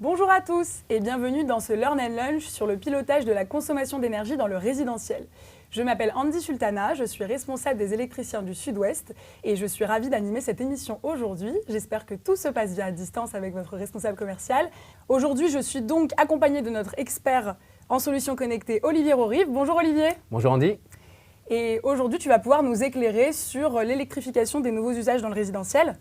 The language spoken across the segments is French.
Bonjour à tous et bienvenue dans ce Learn and Lunch sur le pilotage de la consommation d'énergie dans le résidentiel. Je m'appelle Andy Sultana, je suis responsable des électriciens du Sud-Ouest et je suis ravie d'animer cette émission aujourd'hui. J'espère que tout se passe bien à distance avec votre responsable commercial. Aujourd'hui, je suis donc accompagnée de notre expert en solutions connectées, Olivier Rorive. Bonjour Olivier. Bonjour Andy. Et aujourd'hui, tu vas pouvoir nous éclairer sur l'électrification des nouveaux usages dans le résidentiel.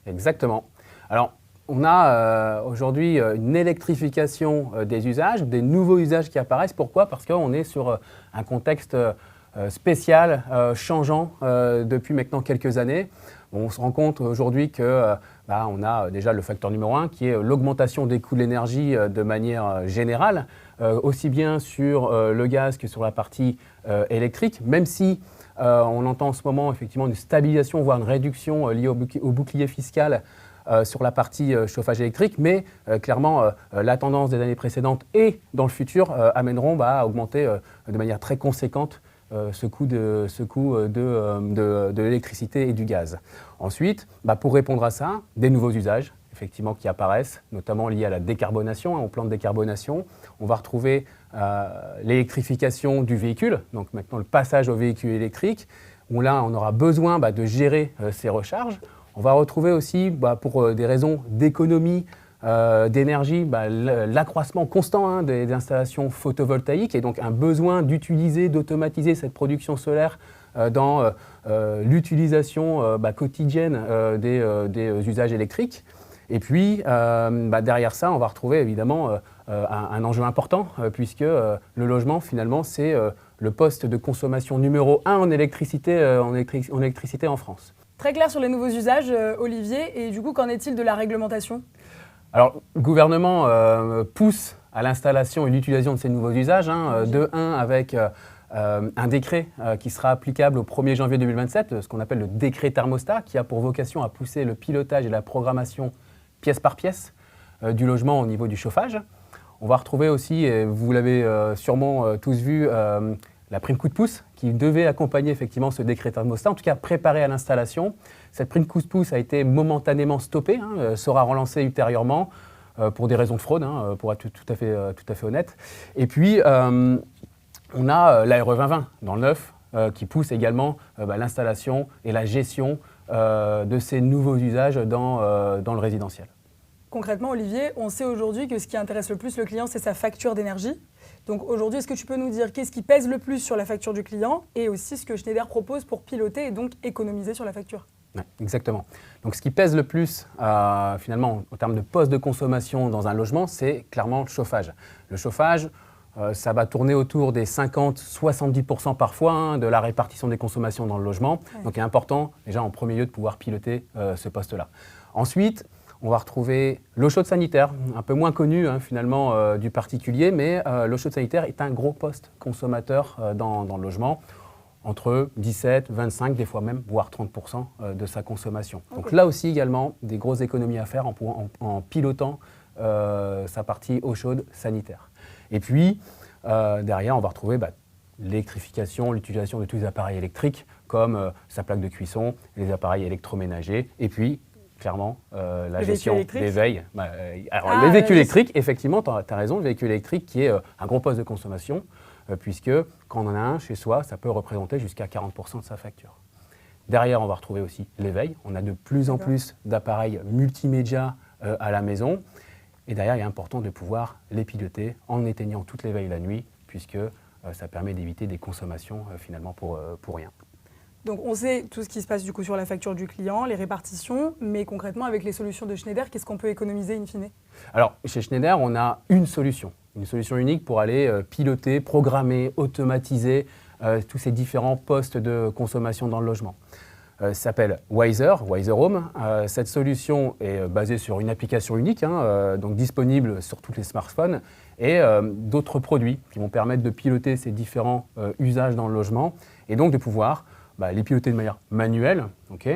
Exactement. Alors, on a aujourd'hui une électrification des usages, des nouveaux usages qui apparaissent. Pourquoi ? Parce qu'on est sur un contexte spécial, changeant depuis maintenant quelques années. On se rend compte aujourd'hui que on a déjà le facteur numéro 1 qui est l'augmentation des coûts de l'énergie de manière générale, aussi bien sur le gaz que sur la partie électrique, même si on entend en ce moment effectivement une stabilisation, voire une réduction liée au bouclier fiscal sur la partie chauffage électrique, mais clairement la tendance des années précédentes et dans le futur amèneront à augmenter de manière très conséquente ce coût de l'électricité et du gaz. Ensuite, pour répondre à ça, des nouveaux usages effectivement qui apparaissent, notamment liés à la décarbonation, au plan de décarbonation. On va retrouver l'électrification du véhicule, donc maintenant le passage au véhicule électrique, où là on aura besoin de gérer ces recharges. On va retrouver aussi, pour des raisons d'économie, d'énergie, l'accroissement constant des installations photovoltaïques et donc un besoin d'utiliser, d'automatiser cette production solaire dans l'utilisation quotidienne des usages électriques. Et puis, derrière ça, on va retrouver évidemment un enjeu important puisque le logement, finalement, c'est le poste de consommation numéro 1 en électricité en France. Très clair sur les nouveaux usages, Olivier. Et du coup, qu'en est-il de la réglementation ? Alors, le gouvernement pousse à l'installation et l'utilisation de ces nouveaux usages, de 1 avec un décret qui sera applicable au 1er janvier 2027, ce qu'on appelle le décret thermostat, qui a pour vocation à pousser le pilotage et la programmation pièce par pièce du logement au niveau du chauffage. On va retrouver aussi, et vous l'avez sûrement tous vu, la prime coup de pouce qui devait accompagner effectivement ce décret thermostat, en tout cas préparé à l'installation. Cette prime coup de pouce a été momentanément stoppée, sera relancée ultérieurement pour des raisons de fraude, pour être tout à fait honnête. Et puis, on a la RE 2020 dans le neuf qui pousse également l'installation et la gestion de ces nouveaux usages dans le résidentiel. Concrètement, Olivier, on sait aujourd'hui que ce qui intéresse le plus le client, c'est sa facture d'énergie. Donc aujourd'hui, est-ce que tu peux nous dire qu'est-ce qui pèse le plus sur la facture du client et aussi ce que Schneider propose pour piloter et donc économiser sur la facture ? Ouais, exactement. Donc ce qui pèse le plus finalement en termes de poste de consommation dans un logement, c'est clairement le chauffage. Le chauffage, ça va tourner autour des 50-70% parfois de la répartition des consommations dans le logement. Ouais. Donc il est important déjà en premier lieu de pouvoir piloter ce poste-là. Ensuite, on va retrouver l'eau chaude sanitaire, un peu moins connue finalement du particulier, mais l'eau chaude sanitaire est un gros poste consommateur dans le logement, entre 17, 25, des fois même, voire 30% de sa consommation. Okay. Donc là aussi également, des grosses économies à faire en pilotant sa partie eau chaude sanitaire. Et puis, derrière, on va retrouver l'électrification, l'utilisation de tous les appareils électriques, comme sa plaque de cuisson, les appareils électroménagers, et puis, clairement, la gestion des veilles. Les véhicules électriques, effectivement, tu as raison, le véhicule électrique qui est un gros poste de consommation, puisque quand on en a un chez soi, ça peut représenter jusqu'à 40% de sa facture. Derrière, on va retrouver aussi les veilles. On a de plus en plus d'appareils multimédia à la maison. Et derrière, il est important de pouvoir les piloter en éteignant toutes les veilles la nuit, puisque ça permet d'éviter des consommations finalement pour rien. Donc on sait tout ce qui se passe du coup sur la facture du client, les répartitions, mais concrètement avec les solutions de Schneider, qu'est-ce qu'on peut économiser in fine ? Alors chez Schneider, on a une solution unique pour aller piloter, programmer, automatiser tous ces différents postes de consommation dans le logement. Ça s'appelle Wiser Home. Cette solution est basée sur une application unique, donc disponible sur tous les smartphones, et d'autres produits qui vont permettre de piloter ces différents usages dans le logement, et donc de pouvoir les piloter de manière manuelle,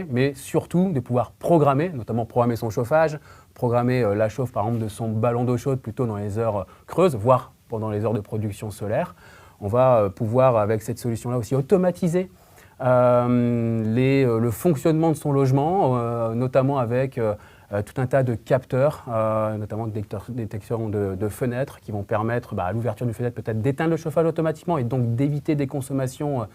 mais surtout de pouvoir programmer, notamment programmer son chauffage, programmer la chauffe par exemple de son ballon d'eau chaude plutôt dans les heures creuses, voire pendant les heures de production solaire. On va pouvoir avec cette solution-là aussi automatiser le fonctionnement de son logement, notamment avec tout un tas de capteurs, notamment de détection de fenêtres, qui vont permettre à l'ouverture d'une fenêtre peut-être d'éteindre le chauffage automatiquement et donc d'éviter des consommations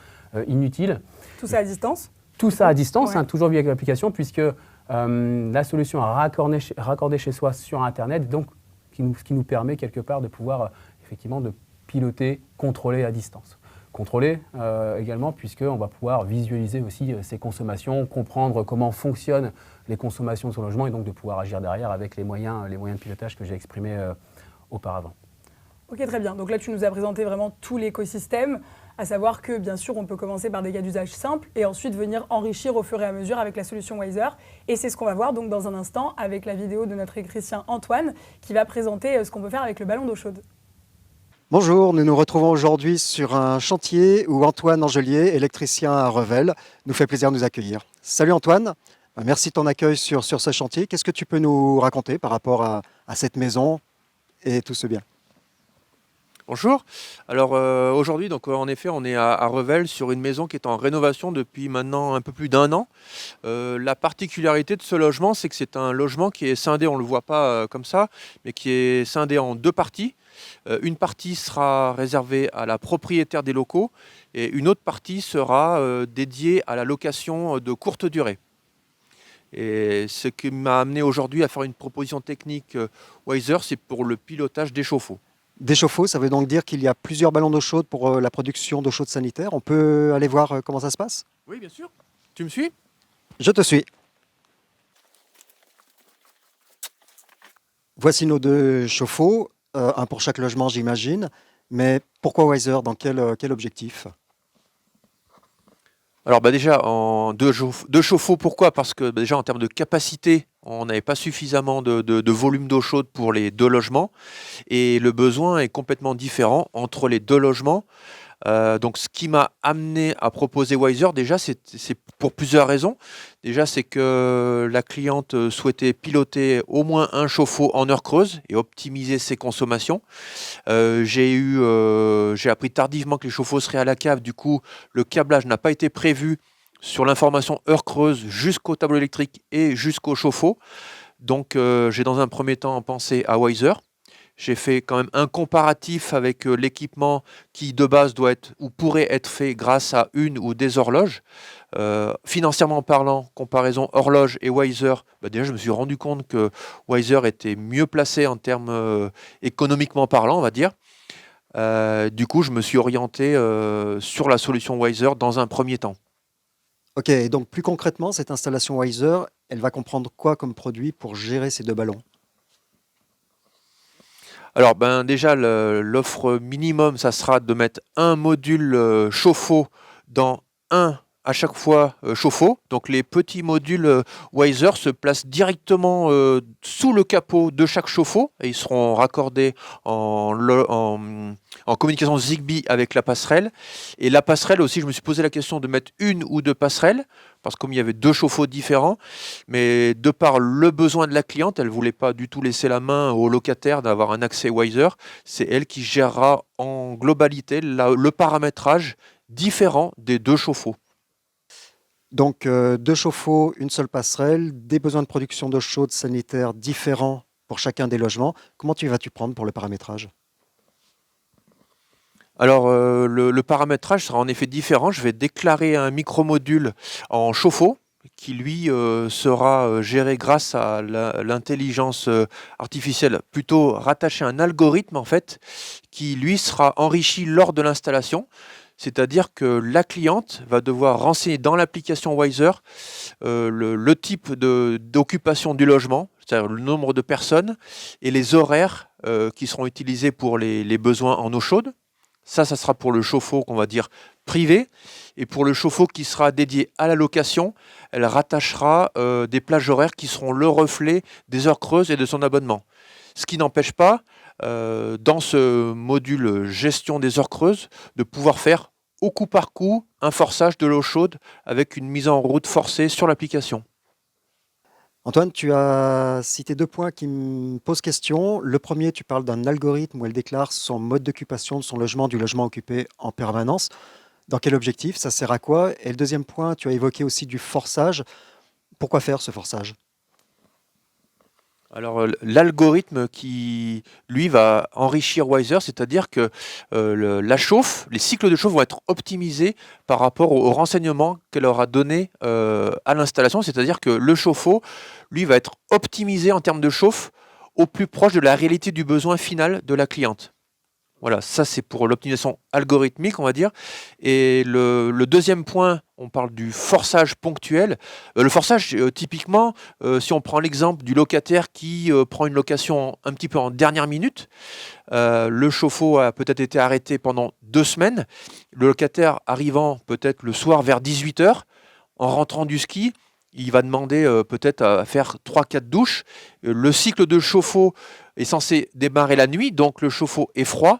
inutiles. Tout ça à distance? Tout ça à distance, Ouais. toujours via l'application, puisque la solution à raccorder chez soi sur Internet, donc ce qui nous permet quelque part de pouvoir effectivement de piloter, contrôler à distance. Contrôler également, puisqu'on va pouvoir visualiser aussi ses consommations, comprendre comment fonctionnent les consommations de son logement et donc de pouvoir agir derrière avec les moyens de pilotage que j'ai exprimés auparavant. Ok, très bien. Donc là, tu nous as présenté vraiment tout l'écosystème, à savoir que, bien sûr, on peut commencer par des cas d'usage simples et ensuite venir enrichir au fur et à mesure avec la solution Wiser. Et c'est ce qu'on va voir donc dans un instant avec la vidéo de notre électricien Antoine qui va présenter ce qu'on peut faire avec le ballon d'eau chaude. Bonjour, nous nous retrouvons aujourd'hui sur un chantier où Antoine Angelier, électricien à Revel, nous fait plaisir de nous accueillir. Salut Antoine, merci de ton accueil sur ce chantier. Qu'est-ce que tu peux nous raconter par rapport à cette maison et tout ce bien? Bonjour. Alors aujourd'hui, en effet, on est à Revel sur une maison qui est en rénovation depuis maintenant un peu plus d'un an. La particularité de ce logement, c'est que c'est un logement qui est scindé, on ne le voit pas comme ça, mais qui est scindé en deux parties. Une partie sera réservée à la propriétaire des locaux et une autre partie sera dédiée à la location de courte durée. Et ce qui m'a amené aujourd'hui à faire une proposition technique Wiser, c'est pour le pilotage des chauffe-eau. Des chauffe-eau, ça veut donc dire qu'il y a plusieurs ballons d'eau chaude pour la production d'eau chaude sanitaire. On peut aller voir comment ça se passe? Oui, bien sûr. Tu me suis? Je te suis. Voici nos deux chauffe-eau, un pour chaque logement j'imagine. Mais pourquoi Wiser? Dans quel objectif? Alors déjà, en deux chauffe-eau, pourquoi? Parce que déjà en termes de capacité, on n'avait pas suffisamment de volume d'eau chaude pour les deux logements. Et le besoin est complètement différent entre les deux logements. Donc ce qui m'a amené à proposer Wiser, déjà, c'est pour plusieurs raisons. Déjà, c'est que la cliente souhaitait piloter au moins un chauffe-eau en heure creuse et optimiser ses consommations. J'ai appris tardivement que les chauffe-eau seraient à la cave. Du coup, le câblage n'a pas été prévu sur l'information heure creuse jusqu'au tableau électrique et jusqu'au chauffe-eau. Donc, j'ai dans un premier temps pensé à Wiser. J'ai fait quand même un comparatif avec l'équipement qui de base doit être ou pourrait être fait grâce à une ou des horloges. Financièrement parlant, comparaison horloge et Wiser, déjà je me suis rendu compte que Wiser était mieux placé en termes économiquement parlant, on va dire. Du coup, je me suis orienté sur la solution Wiser dans un premier temps. Ok, et donc plus concrètement, cette installation Wiser, elle va comprendre quoi comme produit pour gérer ces deux ballons? Alors déjà l'offre minimum, ça sera de mettre un module chauffe-eau dans un à chaque fois chauffe-eau. Donc les petits modules Wiser se placent directement sous le capot de chaque chauffe-eau et ils seront raccordés en communication Zigbee avec la passerelle. Et la passerelle aussi, je me suis posé la question de mettre une ou deux passerelles parce que comme il y avait deux chauffe-eau différents, mais de par le besoin de la cliente, elle ne voulait pas du tout laisser la main au locataire d'avoir un accès Wiser. C'est elle qui gérera en globalité le paramétrage différent des deux chauffe-eau. Donc deux chauffe-eau, une seule passerelle, des besoins de production d'eau chaude sanitaire différents pour chacun des logements. Comment vas-tu prendre pour le paramétrage? Alors le paramétrage sera en effet différent. Je vais déclarer un micromodule en chauffe-eau qui lui sera géré grâce à l'intelligence artificielle, plutôt rattaché à un algorithme en fait, qui lui sera enrichi lors de l'installation. C'est-à-dire que la cliente va devoir renseigner dans l'application Wiser le type d'occupation du logement, c'est-à-dire le nombre de personnes et les horaires qui seront utilisés pour les besoins en eau chaude. Ça sera pour le chauffe-eau qu'on va dire privé. Et pour le chauffe-eau qui sera dédié à la location, elle rattachera des plages horaires qui seront le reflet des heures creuses et de son abonnement. Ce qui n'empêche pas, dans ce module gestion des heures creuses, de pouvoir faire au coup par coup un forçage de l'eau chaude avec une mise en route forcée sur l'application. Antoine, tu as cité deux points qui me posent question. Le premier, tu parles d'un algorithme où elle déclare son mode d'occupation de son logement, du logement occupé en permanence. Dans quel objectif? Ça sert à quoi? Et le deuxième point, tu as évoqué aussi du forçage. Pourquoi faire ce forçage? Alors, l'algorithme qui, lui, va enrichir Wiser, c'est-à-dire que la chauffe, les cycles de chauffe vont être optimisés par rapport aux renseignements qu'elle aura donnés à l'installation, c'est-à-dire que le chauffe-eau, lui, va être optimisé en termes de chauffe au plus proche de la réalité du besoin final de la cliente. Voilà, ça c'est pour l'optimisation algorithmique, on va dire. Et le deuxième point, on parle du forçage ponctuel. Le forçage, typiquement, si on prend l'exemple du locataire qui prend une location un petit peu en dernière minute, le chauffe-eau a peut-être été arrêté pendant 2 semaines. Le locataire arrivant peut-être le soir vers 18 h, en rentrant du ski, il va demander peut-être à faire 3-4 douches. Le cycle de chauffe-eau est censé démarrer la nuit, donc le chauffe-eau est froid.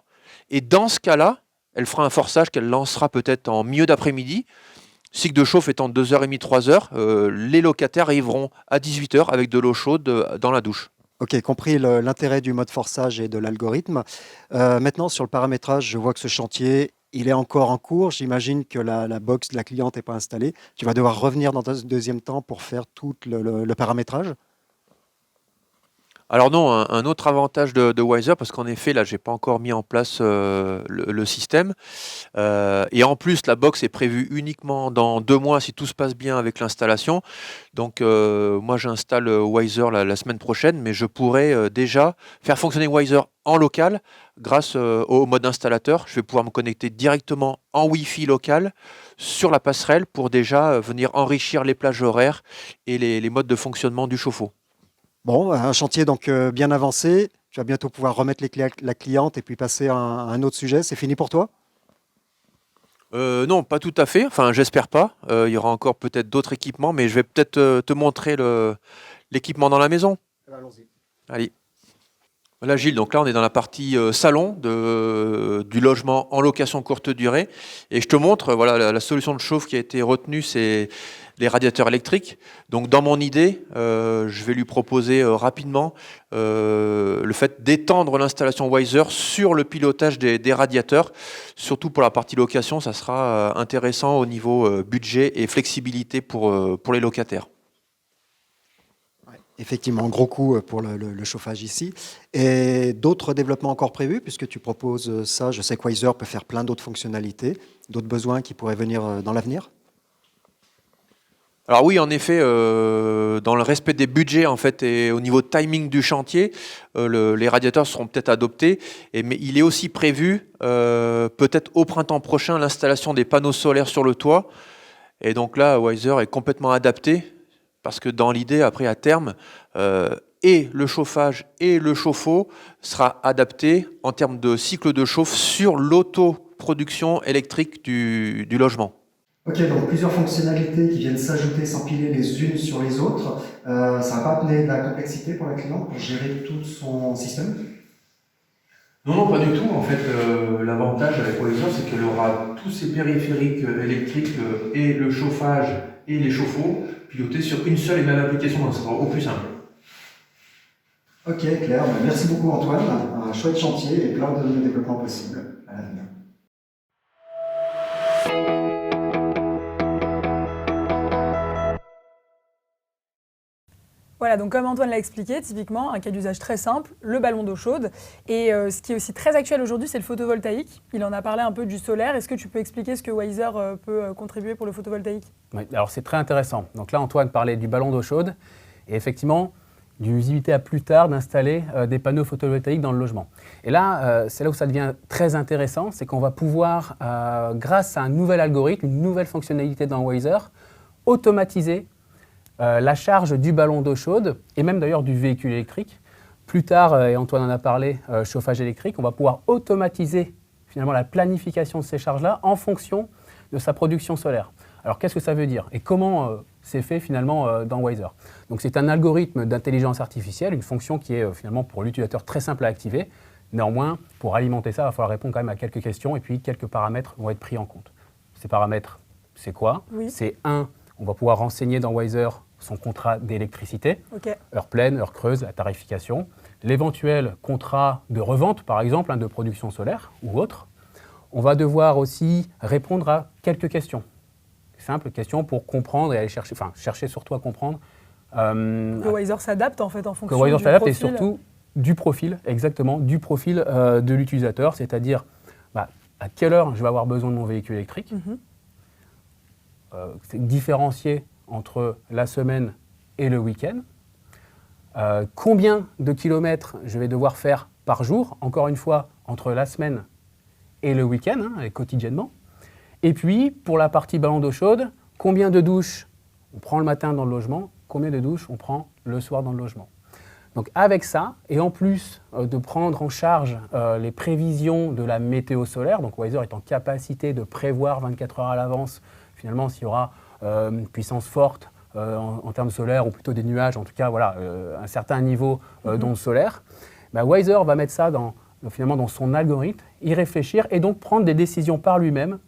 Et dans ce cas-là, elle fera un forçage qu'elle lancera peut-être en milieu d'après-midi. Cycle de chauffe étant 2h30, 3h, les locataires arriveront à 18 h avec de l'eau chaude dans la douche. Ok, compris l'intérêt du mode forçage et de l'algorithme. Maintenant, sur le paramétrage, je vois que ce chantier, il est encore en cours. J'imagine que la box de la cliente n'est pas installée. Tu vas devoir revenir dans un deuxième temps pour faire tout le paramétrage. Alors non, un autre avantage de Wiser, parce qu'en effet, là, j'ai pas encore mis en place le système. Et en plus, la box est prévue uniquement dans 2 mois si tout se passe bien avec l'installation. Donc moi, j'installe Wiser la semaine prochaine, mais je pourrais déjà faire fonctionner Wiser en local grâce au mode installateur. Je vais pouvoir me connecter directement en Wi-Fi local sur la passerelle pour déjà venir enrichir les plages horaires et les modes de fonctionnement du chauffe-eau. Bon, un chantier donc bien avancé. Tu vas bientôt pouvoir remettre les clés à la cliente et puis passer à un autre sujet. C'est fini pour toi? Non, pas tout à fait. Enfin, j'espère pas. Il y aura encore peut-être d'autres équipements, mais je vais peut-être te montrer l'équipement dans la maison. Allons-y. Allez. Voilà Gilles, donc là on est dans la partie salon du logement en location courte durée. Et je te montre, voilà, la solution de chauffe qui a été retenue, c'est les radiateurs électriques. Donc dans mon idée, je vais lui proposer rapidement le fait d'étendre l'installation Wiser sur le pilotage des radiateurs. Surtout pour la partie location, ça sera intéressant au niveau budget et flexibilité pour les locataires. Effectivement, gros coup pour le chauffage ici. Et d'autres développements encore prévus, puisque tu proposes ça. Je sais que Wiser peut faire plein d'autres fonctionnalités, d'autres besoins qui pourraient venir dans l'avenir. Alors oui, en effet, dans le respect des budgets en fait et au niveau timing du chantier, les radiateurs seront peut-être adoptés. Mais il est aussi prévu, peut-être au printemps prochain, l'installation des panneaux solaires sur le toit. Et donc là, Wiser est complètement adapté. Parce que dans l'idée, après, à terme, et le chauffage et le chauffe-eau sera adapté en termes de cycle de chauffe sur l'autoproduction électrique du logement. Ok, donc plusieurs fonctionnalités qui viennent s'ajouter, s'empiler les unes sur les autres. Ça ne va pas amener de la complexité pour la cliente pour gérer tout son système? Non, pas du tout. En fait, l'avantage avec Wiser, c'est qu'elle aura tous ses périphériques électriques et le chauffage et les chauffe-eau pilotés sur une seule et même application, donc ça sera au plus simple. Ok, clair. Merci beaucoup Antoine. Un chouette chantier et plein de développements possibles à l'avenir. Voilà, donc comme Antoine l'a expliqué, typiquement, un cas d'usage très simple, le ballon d'eau chaude. Et ce qui est aussi très actuel aujourd'hui, c'est le photovoltaïque. Il en a parlé un peu du solaire. Est-ce que tu peux expliquer ce que Wiser peut contribuer pour le photovoltaïque? Oui, alors c'est très intéressant. Donc là, Antoine parlait du ballon d'eau chaude et effectivement d'une visibilité à plus tard d'installer des panneaux photovoltaïques dans le logement. Et là, c'est là où ça devient très intéressant, c'est qu'on va pouvoir, grâce à un nouvel algorithme, une nouvelle fonctionnalité dans Wiser, automatiser la charge du ballon d'eau chaude et même d'ailleurs du véhicule électrique. Plus tard, et Antoine en a parlé, chauffage électrique, on va pouvoir automatiser finalement la planification de ces charges-là en fonction de sa production solaire. Alors qu'est-ce que ça veut dire et comment c'est fait finalement dans Wiser? Donc c'est un algorithme d'intelligence artificielle, une fonction qui est finalement pour l'utilisateur très simple à activer. Néanmoins, pour alimenter ça, il va falloir répondre quand même à quelques questions et puis quelques paramètres vont être pris en compte. Ces paramètres, c'est quoi? Oui. C'est on va pouvoir renseigner dans Wiser son contrat d'électricité, Okay. heure pleine, heure creuse, la tarification, l'éventuel contrat de revente, par exemple, de production solaire ou autre. On va devoir aussi répondre à quelques questions. Simples questions pour comprendre et aller chercher surtout à comprendre Que Wiser s'adapte en fait en fonction que Wiser du s'adapte et profil. surtout du profil, exactement, du profil de l'utilisateur, c'est-à-dire à quelle heure je vais avoir besoin de mon véhicule électrique. C'est différencier entre la semaine et le week-end. Combien de kilomètres je vais devoir faire par jour, encore une fois, entre la semaine et le week-end, et quotidiennement. Et puis, pour la partie ballon d'eau chaude, combien de douches on prend le matin dans le logement, combien de douches on prend le soir dans le logement. Donc avec ça, et en plus de prendre en charge les prévisions de la météo solaire, donc Wiser est en capacité de prévoir 24 heures à l'avance, finalement, s'il y aura une puissance forte en termes solaires, ou plutôt des nuages, en tout cas, voilà, un certain niveau d'ondes solaires, Wiser va mettre ça finalement dans son algorithme, y réfléchir et donc prendre des décisions par lui-même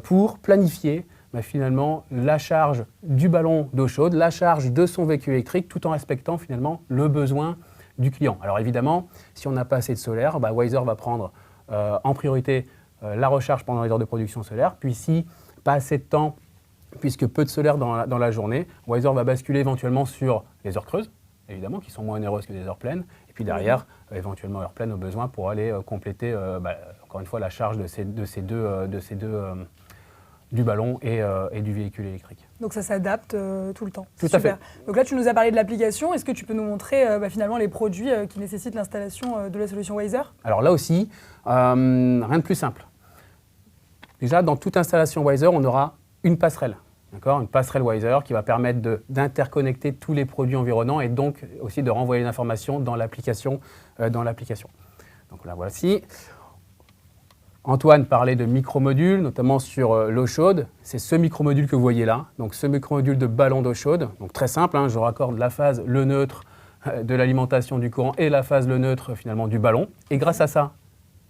pour planifier finalement la charge du ballon d'eau chaude, la charge de son véhicule électrique, tout en respectant finalement le besoin du client. Alors évidemment, si on n'a pas assez de solaire, Wiser va prendre en priorité la recharge pendant les heures de production solaire, puis si pas assez de temps, puisque peu de solaire dans la journée, Wiser va basculer éventuellement sur les heures creuses, évidemment, qui sont moins onéreuses que des heures pleines, et puis derrière, éventuellement heures pleines au besoin pour aller compléter, encore une fois, la charge de ces deux du ballon et du véhicule électrique. Donc ça s'adapte tout le temps. Tout à fait. Donc là, tu nous as parlé de l'application. Est-ce que tu peux nous montrer finalement les produits qui nécessitent l'installation de la solution Wiser? Alors là aussi, rien de plus simple. Déjà, dans toute installation Wiser, on aura une passerelle. Une passerelle Wiser qui va permettre d'interconnecter tous les produits environnants et donc aussi de renvoyer l'information dans l'application. Donc là, voici. Antoine parlait de micromodules, notamment sur l'eau chaude. C'est ce micromodule que vous voyez là, donc ce micromodule de ballon d'eau chaude. Donc très simple, je raccorde la phase le neutre de l'alimentation du courant et la phase le neutre finalement du ballon. Et grâce à ça,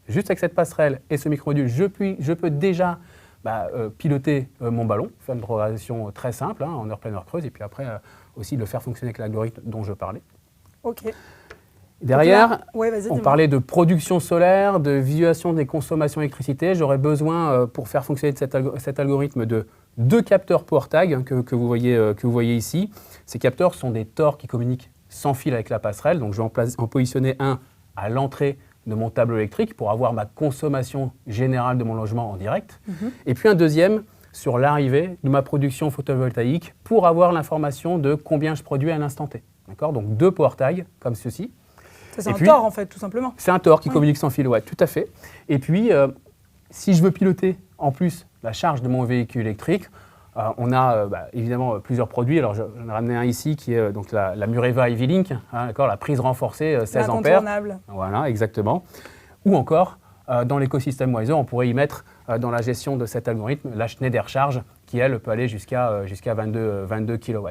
juste avec cette passerelle et ce micromodule, je peux déjà piloter mon ballon, faire une programmation très simple, en heure pleine, heure creuse, et puis après aussi le faire fonctionner avec l'algorithme dont je parlais. Ok. Derrière, on parlait de production solaire, de visualisation des consommations d'électricité. J'aurais besoin, pour faire fonctionner cet algorithme, de 2 capteurs PowerTag que vous voyez ici. Ces capteurs sont des TOR qui communiquent sans fil avec la passerelle. Donc je vais en positionner un à l'entrée de mon tableau électrique pour avoir ma consommation générale de mon logement en direct. Et puis un deuxième sur l'arrivée de ma production photovoltaïque pour avoir l'information de combien je produis à l'instant T. Donc 2 PowerTag comme ceci. C'est un TOR en fait, tout simplement. C'est un TOR qui communique sans fil, tout à fait. Et puis, si je veux piloter en plus la charge de mon véhicule électrique, on a évidemment plusieurs produits. Alors, j'en ai ramené un ici qui est donc la Mureva Ivy Link, la prise renforcée 16 ampères. Incontournable. Voilà, exactement. Ou encore, dans l'écosystème Wiser, on pourrait y mettre dans la gestion de cet algorithme la Schneider Charge qui, elle, peut aller jusqu'à 22 kW.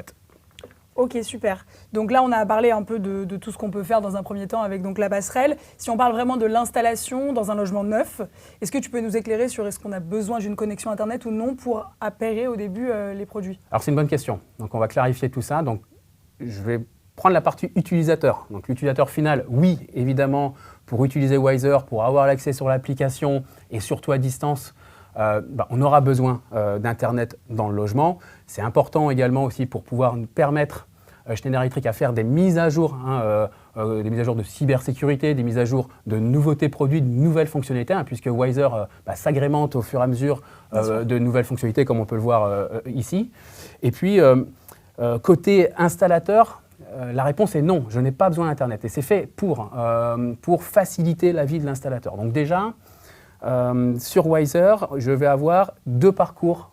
Ok, super. Donc là, on a parlé un peu de tout ce qu'on peut faire dans un premier temps avec donc, la passerelle. Si on parle vraiment de l'installation dans un logement neuf, est-ce que tu peux nous éclairer sur est-ce qu'on a besoin d'une connexion Internet ou non pour appairer au début les produits? Alors, c'est une bonne question. Donc, on va clarifier tout ça. Donc, je vais prendre la partie utilisateur. Donc, l'utilisateur final, oui, évidemment, pour utiliser Wiser, pour avoir l'accès sur l'application et surtout à distance, on aura besoin d'Internet dans le logement. C'est important également aussi pour pouvoir nous permettre Schneider Electric à faire des mises à jour, des mises à jour de cybersécurité, des mises à jour de nouveautés produits, de nouvelles fonctionnalités, puisque Wiser s'agrémente au fur et à mesure de nouvelles fonctionnalités, comme on peut le voir ici. Et puis, côté installateur, la réponse est non, je n'ai pas besoin d'Internet. Et c'est fait pour faciliter la vie de l'installateur. Donc déjà, sur Wiser, je vais avoir 2 parcours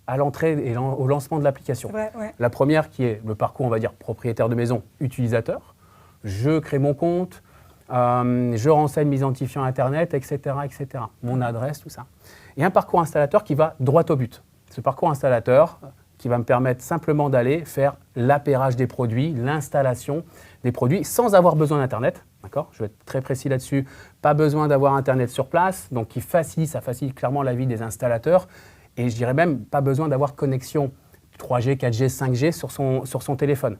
à l'entrée et au lancement de l'application. La première qui est le parcours, on va dire, propriétaire de maison, utilisateur. Je crée mon compte, je renseigne mes identifiants Internet, etc., etc. Mon adresse, tout ça. Et un parcours installateur qui va droit au but. Ce parcours installateur qui va me permettre simplement d'aller faire l'appairage des produits, l'installation des produits sans avoir besoin d'Internet. Je vais être très précis là-dessus. Pas besoin d'avoir Internet sur place, donc ça facilite clairement la vie des installateurs. Et je dirais même pas besoin d'avoir connexion 3G, 4G, 5G sur son téléphone.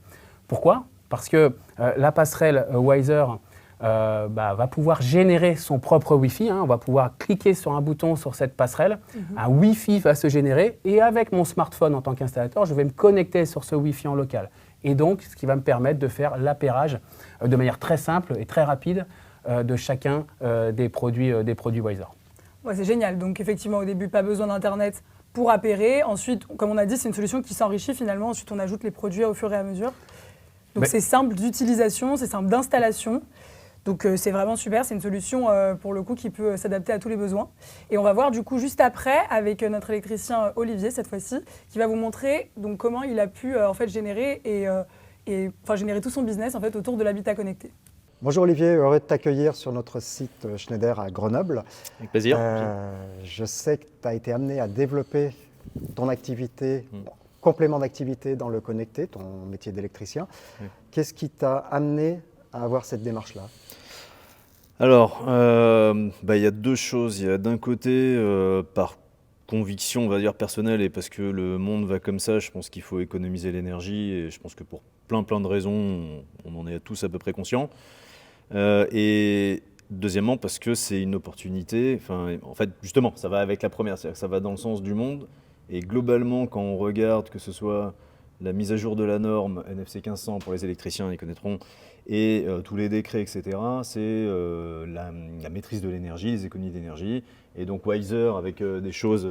Pourquoi? Parce que la passerelle Wiser va pouvoir générer son propre Wi-Fi. On va pouvoir cliquer sur un bouton sur cette passerelle. Un Wi-Fi va se générer et avec mon smartphone en tant qu'installateur, je vais me connecter sur ce Wi-Fi en local. et donc ce qui va me permettre de faire l'appairage de manière très simple et très rapide de chacun des produits Wiser. Ouais, c'est génial. Donc effectivement, au début, pas besoin d'Internet pour appairer. Ensuite, comme on a dit, c'est une solution qui s'enrichit finalement. Ensuite, on ajoute les produits au fur et à mesure. Donc c'est simple d'utilisation, c'est simple d'installation. Donc c'est vraiment super, c'est une solution pour le coup qui peut s'adapter à tous les besoins. Et on va voir du coup juste après avec notre électricien Olivier cette fois-ci, qui va vous montrer donc comment il a pu en fait générer générer tout son business en fait autour de l'habitat connecté. Bonjour Olivier, heureux de t'accueillir sur notre site Schneider à Grenoble. Avec plaisir. Je sais que tu as été amené à développer ton activité, complément d'activité dans le connecté, ton métier d'électricien. Qu'est-ce qui t'a amené à avoir cette démarche-là ? Alors, y a deux choses. Il y a d'un côté, par conviction, on va dire personnelle, et parce que le monde va comme ça, je pense qu'il faut économiser l'énergie, et je pense que pour plein de raisons, on en est tous à peu près conscients. Et deuxièmement, parce que c'est une opportunité, en fait, justement, ça va avec la première, c'est-à-dire que ça va dans le sens du monde, et globalement, quand on regarde que ce soit la mise à jour de la norme NFC 1500 pour les électriciens, ils connaîtront, et tous les décrets, etc., c'est la maîtrise de l'énergie, les économies d'énergie, et donc Wiser avec des choses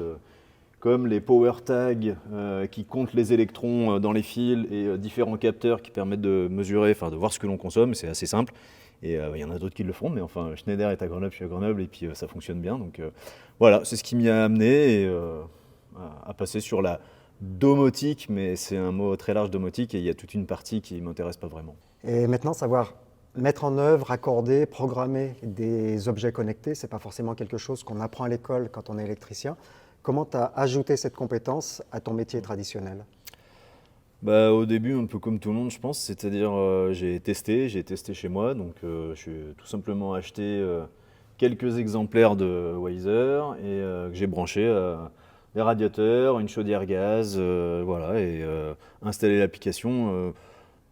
comme les power tags qui comptent les électrons dans les fils et différents capteurs qui permettent de mesurer, de voir ce que l'on consomme, c'est assez simple. Et il y en a d'autres qui le font, mais enfin Schneider est à Grenoble, je suis à Grenoble, et puis ça fonctionne bien. Donc voilà, c'est ce qui m'y a amené à passer sur la domotique, mais c'est un mot très large, domotique, et il y a toute une partie qui ne m'intéresse pas vraiment. Et maintenant, savoir mettre en œuvre, accorder, programmer des objets connectés, ce n'est pas forcément quelque chose qu'on apprend à l'école quand on est électricien. Comment tu as ajouté cette compétence à ton métier traditionnel ? Au début, un peu comme tout le monde, je pense, c'est-à-dire j'ai testé chez moi, donc j'ai tout simplement acheté quelques exemplaires de Wiser et que j'ai branché des radiateurs, une chaudière gaz, et installé l'application.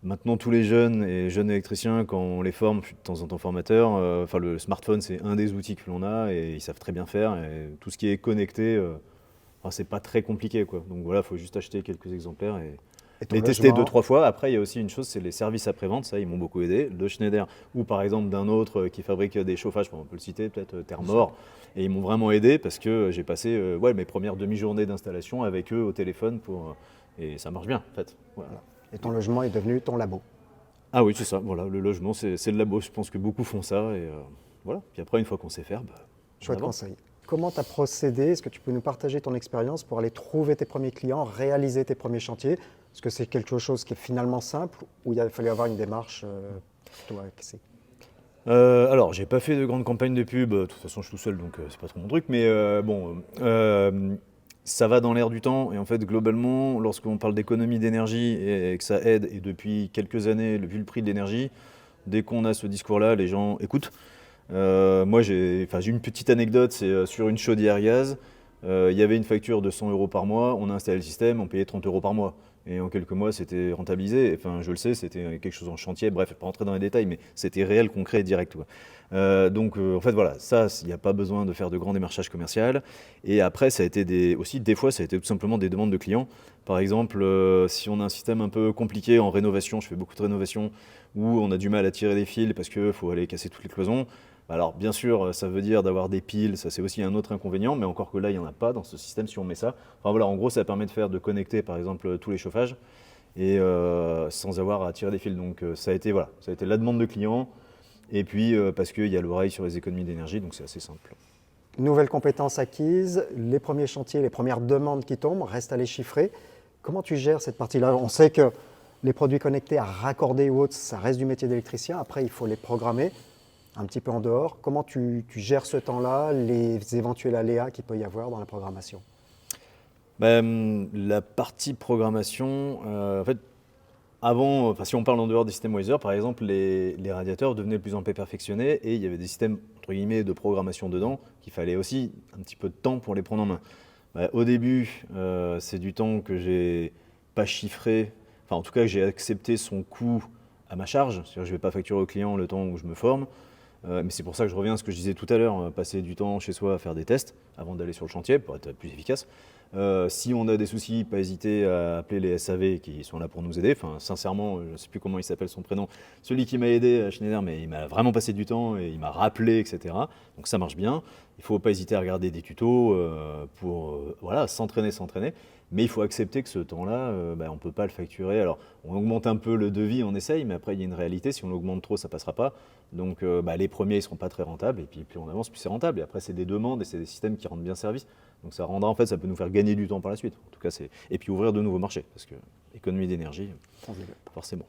Maintenant, tous les jeunes et jeunes électriciens, quand on les forme, je suis de temps en temps formateur, le smartphone, c'est un des outils que l'on a et ils savent très bien faire. Et tout ce qui est connecté, c'est pas très compliqué, quoi. Donc voilà, il faut juste acheter quelques exemplaires et les tester 2-3 fois. Après, il y a aussi une chose, c'est les services après-vente. Ça, ils m'ont beaucoup aidé. De Schneider ou par exemple d'un autre qui fabrique des chauffages, on peut le citer, peut-être Thermor. Et ils m'ont vraiment aidé parce que j'ai passé mes premières demi-journées d'installation avec eux au téléphone et ça marche bien, en fait. Voilà. Et ton logement est devenu ton labo. Ah oui, c'est ça. Voilà, le logement, c'est le labo. Je pense que beaucoup font ça. Et voilà. Puis après, une fois qu'on sait faire, chouette conseil. Comment tu as procédé ? Est-ce que tu peux nous partager ton expérience pour aller trouver tes premiers clients, réaliser tes premiers chantiers ? Est-ce que c'est quelque chose qui est finalement simple ou il a fallu avoir une démarche plutôt axée ? Alors, j'ai pas fait de grandes campagnes de pub. De toute façon, je suis tout seul, donc c'est pas trop mon truc. Mais ça va dans l'air du temps. Et en fait, globalement, lorsqu'on parle d'économie d'énergie et que ça aide, et depuis quelques années, vu le prix de l'énergie, dès qu'on a ce discours-là, les gens écoutent. Moi, j'ai une petite anecdote, c'est sur une chaudière gaz. Il y avait une facture de 100 € par mois, on a installé le système, on payait 30 € par mois. Et en quelques mois, c'était rentabilisé. Enfin, je le sais, c'était quelque chose en chantier. Bref, je ne vais pas rentrer dans les détails, mais c'était réel, concret et direct. Donc, en fait, voilà, ça, il n'y a pas besoin de faire de grands démarchages commerciaux. Et après, ça a été des fois, ça a été tout simplement des demandes de clients. Par exemple, si on a un système un peu compliqué en rénovation, je fais beaucoup de rénovation, où on a du mal à tirer les fils parce qu'il faut aller casser toutes les cloisons. Alors bien sûr, ça veut dire d'avoir des piles, ça c'est aussi un autre inconvénient, mais encore que là, il n'y en a pas dans ce système si on met ça. Enfin voilà, en gros, ça permet de connecter par exemple tous les chauffages et sans avoir à tirer des fils. Donc ça a été la demande de clients et puis parce qu'il y a l'oreille sur les économies d'énergie, donc c'est assez simple. Nouvelle compétence acquise, les premiers chantiers, les premières demandes qui tombent, reste à les chiffrer. Comment tu gères cette partie-là ? On sait que les produits connectés à raccorder ou autres, ça reste du métier d'électricien. Après, il faut les programmer un petit peu en dehors. Comment tu gères ce temps-là, les éventuels aléas qu'il peut y avoir dans la programmation ? La partie programmation, en fait, avant, si on parle en dehors des systèmes Wiser, par exemple, les radiateurs devenaient de plus en plus perfectionnés et il y avait des systèmes entre guillemets de programmation dedans qu'il fallait aussi un petit peu de temps pour les prendre en main. Au début, c'est du temps que j'ai pas chiffré, en tout cas que j'ai accepté son coût à ma charge, c'est-à-dire que je ne vais pas facturer au client le temps où je me forme. Mais c'est pour ça que je reviens à ce que je disais tout à l'heure, passer du temps chez soi à faire des tests avant d'aller sur le chantier pour être plus efficace. Si on a des soucis, pas hésiter à appeler les SAV qui sont là pour nous aider. Enfin, sincèrement, je ne sais plus comment il s'appelle son prénom, celui qui m'a aidé à Schneider, mais il m'a vraiment passé du temps et il m'a rappelé, etc. Donc ça marche bien. Il ne faut pas hésiter à regarder des tutos pour voilà, s'entraîner. Mais il faut accepter que ce temps-là, on ne peut pas le facturer. Alors, on augmente un peu le devis, on essaye, mais après, il y a une réalité. Si on l'augmente trop, ça ne passera pas. Donc, les premiers, ils ne seront pas très rentables. Et puis, plus on avance, plus c'est rentable. Et après, c'est des demandes et c'est des systèmes qui rendent bien service. Donc, ça rendra, en fait, ça peut nous faire gagner du temps par la suite. En tout cas, et puis ouvrir de nouveaux marchés. Parce que économie d'énergie, forcément.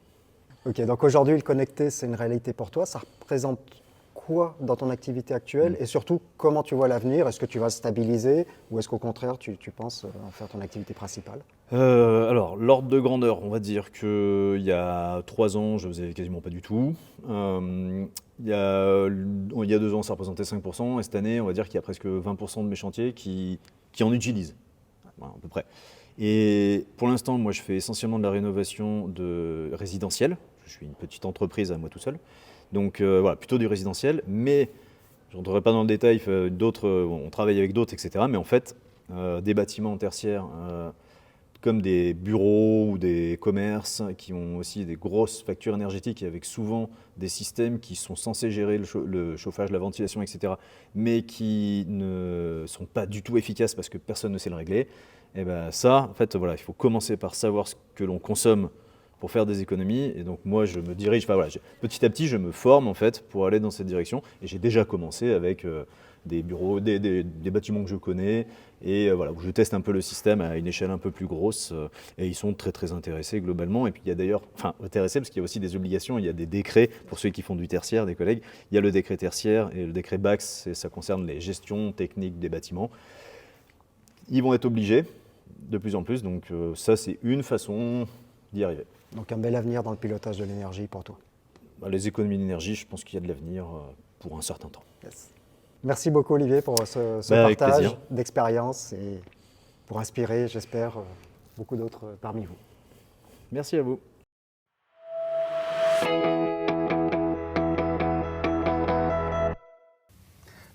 Ok, donc aujourd'hui, le connecté, c'est une réalité pour toi. Ça représente quoi dans ton activité actuelle et surtout, comment tu vois l'avenir? Est-ce que tu vas stabiliser ou est-ce qu'au contraire, tu penses en faire ton activité principale? Alors, l'ordre de grandeur, on va dire qu'il y a 3 ans, je ne faisais quasiment pas du tout. Il y a 2 ans, ça représentait 5%. Et cette année, on va dire qu'il y a presque 20% de mes chantiers qui en utilisent, voilà, à peu près. Et pour l'instant, moi, je fais essentiellement de la rénovation de résidentiel. Je suis une petite entreprise à moi tout seul. Donc voilà, plutôt du résidentiel, mais je ne rentrerai pas dans le détail, on travaille avec d'autres, etc. Mais en fait, des bâtiments tertiaires comme des bureaux ou des commerces qui ont aussi des grosses factures énergétiques et avec souvent des systèmes qui sont censés gérer le chauffage, la ventilation, etc. mais qui ne sont pas du tout efficaces parce que personne ne sait le régler. Et ben ça, en fait, voilà, il faut commencer par savoir ce que l'on consomme pour faire des économies. Et donc moi, je me dirige, petit à petit, je me forme en fait pour aller dans cette direction. Et j'ai déjà commencé avec des bureaux, des bâtiments que je connais, et voilà, où je teste un peu le système à une échelle un peu plus grosse. Et ils sont très très intéressés globalement. Et puis il y a d'ailleurs, intéressés parce qu'il y a aussi des obligations, il y a des décrets pour ceux qui font du tertiaire, des collègues. Il y a le décret tertiaire et le décret BAX, ça concerne les gestions techniques des bâtiments. Ils vont être obligés de plus en plus. Donc ça, c'est une façon d'y arriver. Donc un bel avenir dans le pilotage de l'énergie pour toi. Les économies d'énergie, je pense qu'il y a de l'avenir pour un certain temps. Yes. Merci beaucoup Olivier pour ce partage d'expérience et pour inspirer, j'espère, beaucoup d'autres parmi vous. Merci à vous.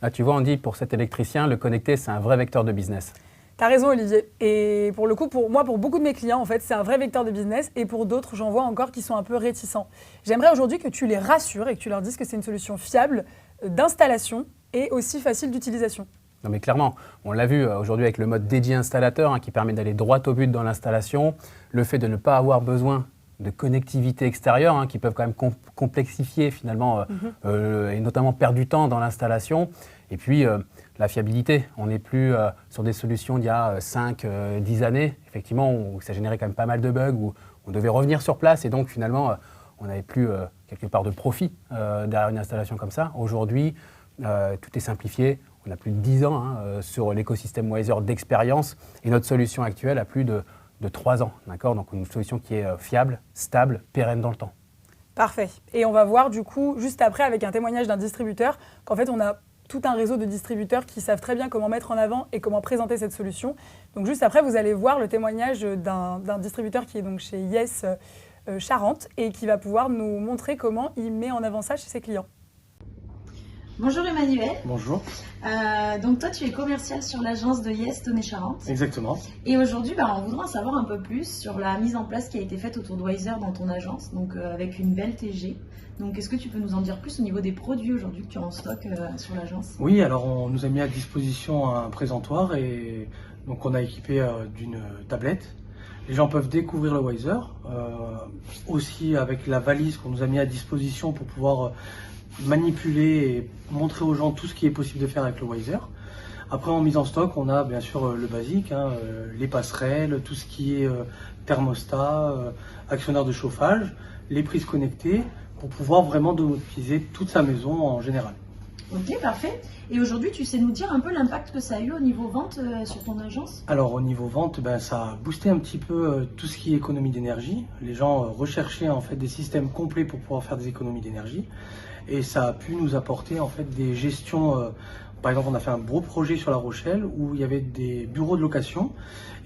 Là, tu vois, on dit pour cet électricien, le connecté, c'est un vrai vecteur de business. T'as raison Olivier, et pour le coup, pour beaucoup de mes clients, en fait, c'est un vrai vecteur de business, et pour d'autres, j'en vois encore qui sont un peu réticents. J'aimerais aujourd'hui que tu les rassures et que tu leur dises que c'est une solution fiable d'installation et aussi facile d'utilisation. Non mais clairement, on l'a vu aujourd'hui avec le mode dédié installateur qui permet d'aller droit au but dans l'installation, le fait de ne pas avoir besoin de connectivité extérieure qui peuvent quand même complexifier finalement et notamment perdre du temps dans l'installation. Et puis la fiabilité, on n'est plus sur des solutions d'il y a 5-10 années, effectivement, où ça générait quand même pas mal de bugs, où on devait revenir sur place et donc finalement on n'avait plus quelque part de profit derrière une installation comme ça. Aujourd'hui, tout est simplifié, on a plus de 10 ans sur l'écosystème Wiser d'expérience et notre solution actuelle a plus de 3 ans, d'accord ? Donc une solution qui est fiable, stable, pérenne dans le temps. Parfait. Et on va voir du coup, juste après, avec un témoignage d'un distributeur, qu'en fait on a tout un réseau de distributeurs qui savent très bien comment mettre en avant et comment présenter cette solution. Donc juste après, vous allez voir le témoignage d'un distributeur qui est donc chez Yes Charente et qui va pouvoir nous montrer comment il met en avant ça chez ses clients. Bonjour Emmanuel. Bonjour. Donc toi tu es commercial sur l'agence de Yes Tonnet-Charente. Exactement. Et aujourd'hui on voudrait en savoir un peu plus sur la mise en place qui a été faite autour de Wiser dans ton agence, donc avec une belle TG. Donc est-ce que tu peux nous en dire plus au niveau des produits aujourd'hui que tu as en stock sur l'agence ? Oui, alors on nous a mis à disposition un présentoir et donc on a équipé d'une tablette. Les gens peuvent découvrir le Wiser, aussi avec la valise qu'on nous a mis à disposition pour pouvoir manipuler et montrer aux gens tout ce qui est possible de faire avec le Wiser. Après, en mise en stock, on a bien sûr le basique, les passerelles, tout ce qui est thermostat, actionnaire de chauffage, les prises connectées, pour pouvoir vraiment domotiser toute sa maison en général. Ok, parfait. Et aujourd'hui, tu sais nous dire un peu l'impact que ça a eu au niveau vente sur ton agence ? Alors au niveau vente, ça a boosté un petit peu tout ce qui est économie d'énergie. Les gens recherchaient en fait des systèmes complets pour pouvoir faire des économies d'énergie. Et ça a pu nous apporter en fait des gestions. Par exemple, on a fait un gros projet sur La Rochelle où il y avait des bureaux de location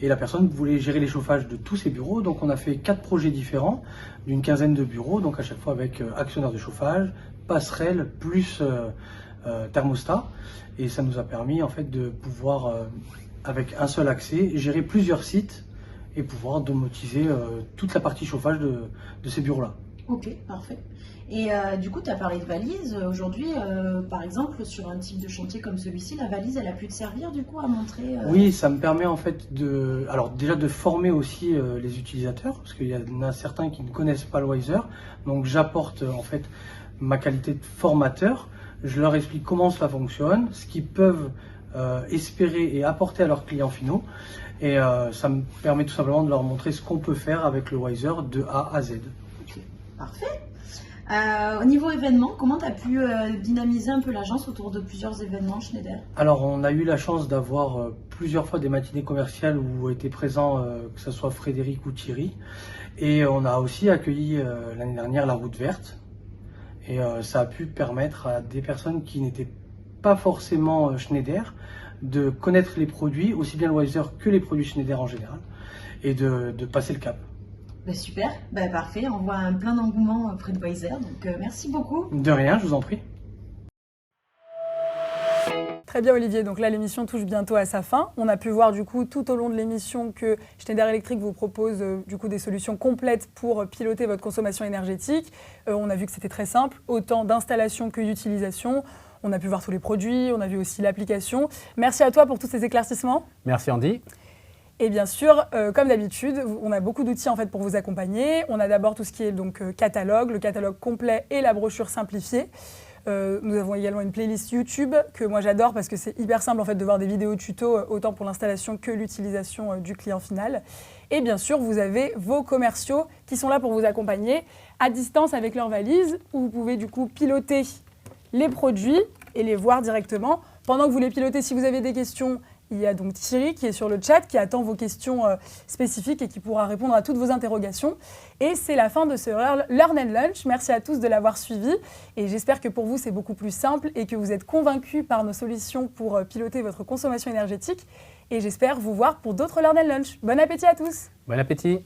et la personne voulait gérer les chauffages de tous ces bureaux. Donc on a fait 4 projets différents d'une quinzaine de bureaux, donc à chaque fois avec actionnaire de chauffage, passerelle plus thermostat. Et ça nous a permis en fait de pouvoir, avec un seul accès, gérer plusieurs sites et pouvoir domotiser toute la partie chauffage de ces bureaux-là. Ok, parfait. Et du coup, tu as parlé de valise. Aujourd'hui, par exemple, sur un type de chantier comme celui-ci, la valise, elle a pu te servir du coup à montrer Oui, ça me permet en fait alors déjà de former aussi les utilisateurs, parce qu'il y en a certains qui ne connaissent pas le Wiser. Donc j'apporte en fait ma qualité de formateur. Je leur explique comment cela fonctionne, ce qu'ils peuvent espérer et apporter à leurs clients finaux. Et ça me permet tout simplement de leur montrer ce qu'on peut faire avec le Wiser de A à Z. Ok, parfait. Au niveau événements, comment tu as pu dynamiser un peu l'agence autour de plusieurs événements Schneider? Alors, on a eu la chance d'avoir plusieurs fois des matinées commerciales où étaient présents, que ce soit Frédéric ou Thierry. Et on a aussi accueilli l'année dernière la Route Verte. Et ça a pu permettre à des personnes qui n'étaient pas forcément Schneider de connaître les produits, aussi bien le Wiser que les produits Schneider en général, et de passer le cap. Bah super, bah parfait, on voit un plein d'engouement auprès de Wiser, donc merci beaucoup. De rien, je vous en prie. Très bien Olivier, donc là l'émission touche bientôt à sa fin. On a pu voir du coup tout au long de l'émission que Schneider Electric vous propose du coup des solutions complètes pour piloter votre consommation énergétique. On a vu que c'était très simple, autant d'installation que d'utilisation. On a pu voir tous les produits, on a vu aussi l'application. Merci à toi pour tous ces éclaircissements. Merci Andy. Et bien sûr, comme d'habitude, on a beaucoup d'outils en fait pour vous accompagner. On a d'abord tout ce qui est donc catalogue, le catalogue complet et la brochure simplifiée. Nous avons également une playlist YouTube que moi j'adore parce que c'est hyper simple en fait de voir des vidéos tutos autant pour l'installation que l'utilisation du client final. Et bien sûr, vous avez vos commerciaux qui sont là pour vous accompagner à distance avec leur valise où vous pouvez du coup piloter les produits et les voir directement. Pendant que vous les pilotez, si vous avez des questions, il y a donc Thierry qui est sur le chat, qui attend vos questions spécifiques et qui pourra répondre à toutes vos interrogations. Et c'est la fin de ce Learn and Lunch. Merci à tous de l'avoir suivi. Et j'espère que pour vous, c'est beaucoup plus simple et que vous êtes convaincus par nos solutions pour piloter votre consommation énergétique. Et j'espère vous voir pour d'autres Learn and Lunch. Bon appétit à tous. Bon appétit.